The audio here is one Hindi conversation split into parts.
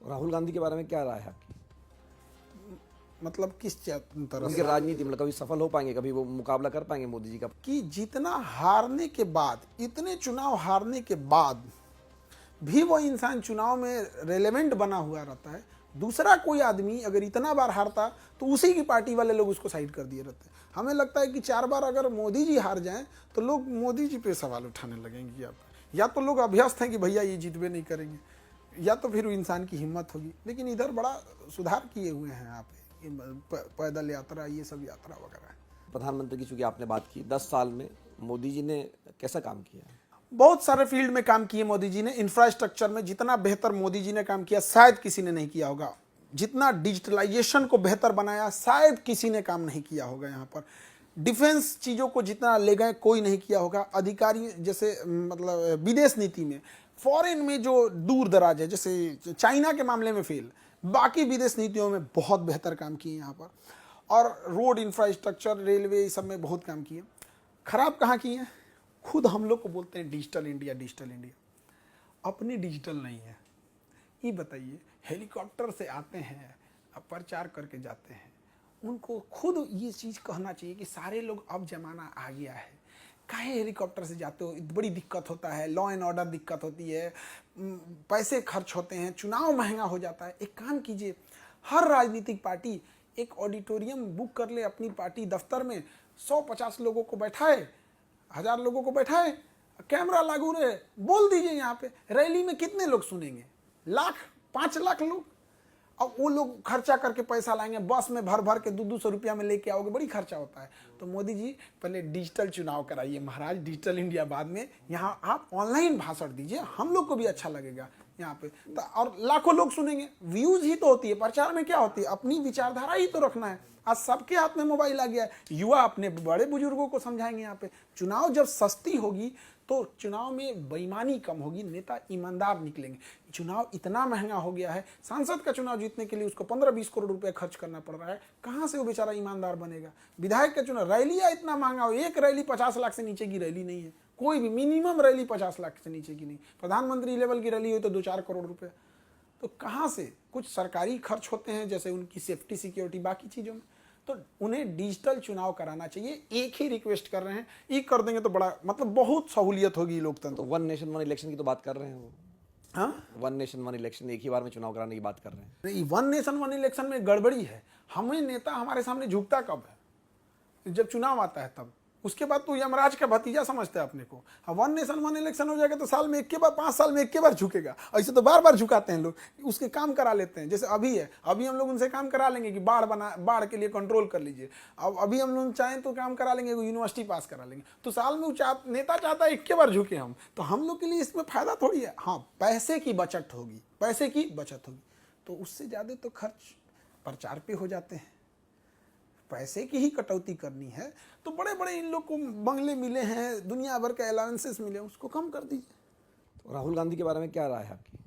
राहुल गांधी के बारे में क्या राय है आपकी? मतलब किस तरह उनकी से राजनीति मतलब कभी सफल हो पाएंगे, कभी वो मुकाबला कर पाएंगे मोदी जी का? कि जितना हारने के बाद, इतने चुनाव हारने के बाद भी वो इंसान चुनाव में रेलेवेंट बना हुआ रहता है। दूसरा कोई आदमी अगर इतना बार हारता तो उसी की पार्टी वाले लोग उसको साइड कर दिए रहते। हमें लगता है कि 4 बार अगर मोदी जी हार जाएं तो लोग मोदी जी पे सवाल उठाने लगेंगे। या तो लोग अभ्यस्त हैं कि भैया ये जीतबे नहीं करेंगे, या तो फिर इंसान की हिम्मत होगी। लेकिन इधर बड़ा सुधार किए हुए हैं यहाँ पे, पैदल यात्रा, ये सब यात्रा वगैरह। प्रधानमंत्री की चूंकि आपने बात की, 10 साल में मोदी जी ने कैसा काम किया? बहुत सारे फील्ड में काम किए मोदी जी ने। इंफ्रास्ट्रक्चर में जितना बेहतर मोदी जी ने काम किया शायद किसी ने नहीं किया होगा। जितना डिजिटलाइजेशन को बेहतर बनाया शायद किसी ने काम नहीं किया होगा। यहाँ पर डिफेंस चीज़ों को जितना ले गए कोई नहीं किया होगा। अधिकारी जैसे मतलब विदेश नीति में, फॉरेन में जो दूर दराज है, जैसे चाइना के मामले में फेल, बाकी विदेश नीतियों में बहुत बेहतर काम किए यहाँ पर। और रोड इंफ्रास्ट्रक्चर, रेलवे, सब में बहुत काम किए। खराब कहाँ किए हैं? खुद हम लोग को बोलते हैं डिजिटल इंडिया, डिजिटल इंडिया। अपनी डिजिटल नहीं है। ये बताइए, हेलीकॉप्टर से आते हैं, प्रचार करके जाते हैं, उनको खुद ये चीज़ कहना चाहिए कि सारे लोग अब जमाना आ गया है, काहे हेलीकॉप्टर से जाते हो, बड़ी दिक्कत होता है, लॉ एंड ऑर्डर दिक्कत होती है, पैसे खर्च होते हैं, चुनाव महंगा हो जाता है। एक काम कीजिए, हर राजनीतिक पार्टी एक ऑडिटोरियम बुक कर ले अपनी पार्टी दफ्तर में, 150 लोगों को बैठाए, 1000 लोगों को बैठाए, कैमरा लागू रहे, बोल दीजिए यहाँ पे। रैली में कितने लोग सुनेंगे? लाख, 5 लाख लोग। अब वो लोग खर्चा करके पैसा लाएंगे, बस में भर भर के 200 रुपया में लेके आओगे, बड़ी खर्चा होता है। तो मोदी जी पहले डिजिटल चुनाव कराइए महाराज, डिजिटल इंडिया बाद में। यहाँ आप ऑनलाइन भाषण दीजिए, हम लोग को भी अच्छा लगेगा यहाँ पे, तो और लाखों लोग सुनेंगे। व्यूज ही तो होती है प्रचार में, क्या होती है? अपनी विचारधारा ही तो रखना है। आज सबके हाथ में मोबाइल आ गया है। युवा अपने बड़े बुजुर्गों को समझाएंगे यहाँ पे। चुनाव जब सस्ती होगी तो चुनाव में बेईमानी कम होगी, नेता ईमानदार निकलेंगे। चुनाव इतना महंगा हो गया है, सांसद का चुनाव जीतने के लिए उसको 15-20 करोड़ रुपया खर्च करना पड़ रहा है। कहाँ से वो बेचारा ईमानदार बनेगा? विधायक का चुनाव, रैलियाँ इतना महंगा हो, एक रैली 50 लाख से नीचे की रैली नहीं है, कोई भी मिनिमम रैली 50 लाख से नीचे की नहीं। प्रधानमंत्री लेवल की रैली हुई तो 2-4 करोड़ रुपये। तो कहाँ से? कुछ सरकारी खर्च होते हैं, जैसे उनकी सेफ्टी, सिक्योरिटी, बाकी चीज़ों में। तो उन्हें डिजिटल चुनाव कराना चाहिए। एक ही रिक्वेस्ट कर रहे हैं, ये कर देंगे तो बड़ा मतलब बहुत सहूलियत होगी लोकतंत्र। तो 1 नेशन 1 इलेक्शन की तो बात कर रहे हैं वो। हाँ, 1 नेशन 1 इलेक्शन, एक ही बार में चुनाव कराने की बात कर रहे हैं। नहीं, 1 नेशन 1 इलेक्शन में गड़बड़ी है। हमें नेता हमारे सामने झुकता कब है? जब चुनाव आता है तब। उसके बाद तो यमराज का भतीजा समझता है अपने को। 1 नेशन 1 इलेक्शन हो जाएगा तो साल में एक के बार, 5 साल में एक के बार झुकेगा। ऐसे तो बार बार झुकाते हैं लोग, उसके काम करा लेते हैं। जैसे अभी है, अभी हम लोग उनसे काम करा लेंगे कि बाढ़ के लिए कंट्रोल कर लीजिए। अब अभी हम लोग चाहें तो काम करा लेंगे, यूनिवर्सिटी पास करा लेंगे। तो साल में नेता चाहता है एक के बार झुके हम, तो हम लोग के लिए इसमें फायदा थोड़ी है। हाँ, पैसे की बचत होगी, पैसे की बचत होगी, तो उससे ज़्यादा तो खर्च प्रचार पे हो जाते हैं। पैसे की ही कटौती करनी है तो बड़े बड़े इन लोग को बंगले मिले हैं, दुनिया भर के अलाउंसेस मिले, उसको कम कर दीजिए। तो राहुल गांधी के बारे में क्या राय है आपकी?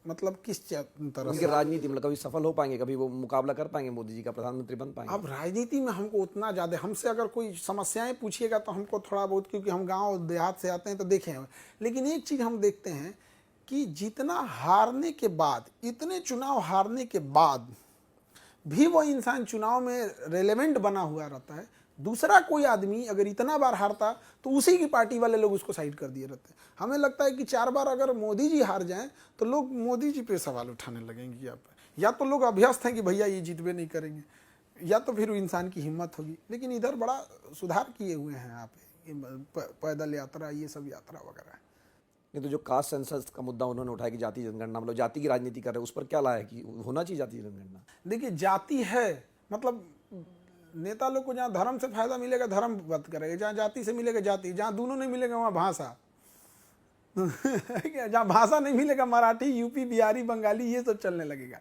मतलब किस तरह उनकी से? राजनीति मतलब कभी सफल हो पाएंगे, कभी वो मुकाबला कर पाएंगे मोदी जी का, प्रधानमंत्री बन पाएंगे? अब राजनीति में हमको उतना ज़्यादा, हमसे अगर कोई समस्याएं पूछिएगा तो हमको थोड़ा बहुत, क्योंकि हम गांव देहात से आते हैं तो देखे हैं। लेकिन एक चीज़ हम देखते हैं कि जितना हारने के बाद, इतने चुनाव हारने के बाद भी वो इंसान चुनाव में रेलेवेंट बना हुआ रहता है। दूसरा कोई आदमी अगर इतना बार हारता तो उसी की पार्टी वाले लोग उसको साइड कर दिए रहते। हमें लगता है कि 4 बार अगर मोदी जी हार जाएं तो लोग मोदी जी पे सवाल उठाने लगेंगे। या तो लोग अभ्यस्त हैं कि भैया ये जीतबे नहीं करेंगे, या तो फिर इंसान की हिम्मत होगी। लेकिन इधर बड़ा सुधार किए हुए हैं यहाँ पे, पैदल यात्रा, ये सब यात्रा वगैरह। नहीं तो जो कास्ट सेंसस का मुद्दा उन्होंने उठाया कि जाति जनगणना, मतलब जाति की राजनीति कर रहे हैं, उस पर क्या लाया कि होना चाहिए जाति जनगणना? देखिए, जाति है मतलब नेता लोग को जहाँ धर्म से फायदा मिलेगा धर्म बात करेगा, जहाँ जाति से मिलेगा जाति, जहाँ दोनों नहीं मिलेगा वहाँ भाषा जहाँ भाषा नहीं मिलेगा मराठी, यूपी, बिहारी, बंगाली, ये सब चलने लगेगा।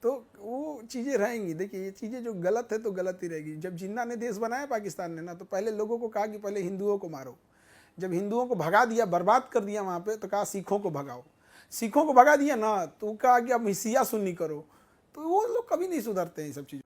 तो वो चीज़ें रहेंगी। देखिए, ये चीज़ें जो गलत है तो गलत ही रहेगी। जब जिन्ना ने देश बनाया पाकिस्तान ने ना, तो पहले लोगों को कहा कि पहले हिंदुओं को मारो। जब हिंदुओं को भगा दिया, बर्बाद कर दिया वहाँ पे, तो कहा सिखों को भगाओ। सिखों को भगा दिया ना तो कहा कि अब शिया सुन्नी करो। तो वो लोग कभी नहीं सुधरते हैं, ये सब चीज़ों